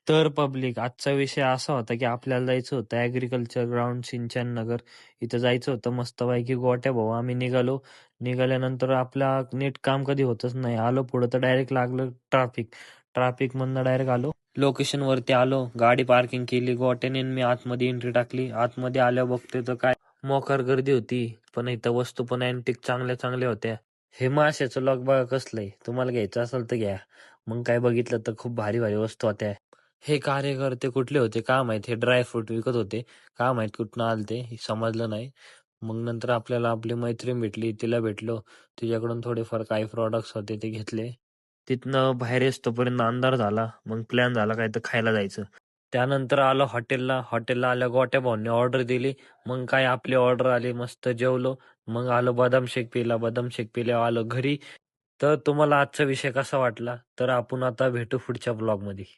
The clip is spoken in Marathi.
तर पब्लिक आजचा विषय असा होता, की आपल्याला जायचं होतं ॲग्रीकल्चर ग्राउंड सिंचन नगर इथं जायचं होतं मस्तपैकी गोट्या भाऊ आम्ही निघालो. निघाल्यानंतर आपला नीट काम कधी होतच नाही. आलो पुढं तर डायरेक्ट लागलं ट्रॅफिक. ट्रॅफिकमधनं डायरेक्ट आलो. लोकेशनवरती आलो. गाडी पार्किंग केली. गोट्याने मी आतमध्ये एंट्री टाकली. आतमध्ये आल्यावर बघतोय तर काय मोकार गर्दी होती. पण इथं वस्तू पण अँटिक चांगल्या चांगल्या होत्या. हे माशाचं लॉक बघा कसलंय. तुम्हाला घ्यायचं असेल तर घ्या. मग काय बघितलं तर खूप भारी भारी वस्तू होत्या. हे कार्यकर्ते कुठले होते काय माहित? हे ड्रायफ्रूट विकत होते. काय माहित कुठनं आलते? हे समजलं नाही. मग नंतर आपल्याला आपली मैत्रीण भेटली. तिला भेटलो. तिच्याकडून थोडेफार काही प्रॉडक्ट्स होते ते घेतले. तिथनं बाहेर येईस्तोपर्यंत अंधार झाला. मग प्लॅन झाला काय तर खायला जायचं. त्यानंतर आलो हॉटेलला. हॉटेलला आल्या गोट्या भाऊंनी ऑर्डर दिली. मग काय आपली ऑर्डर आली. मस्त जेवलो. मग आलो बदाम शेक पिला. बदाम शेक पिल्यावर आलो घरी. तर तुम्हाला आजचा विषय कसा वाटला? तर आपण आता भेटू पुढच्या ब्लॉगमध्ये.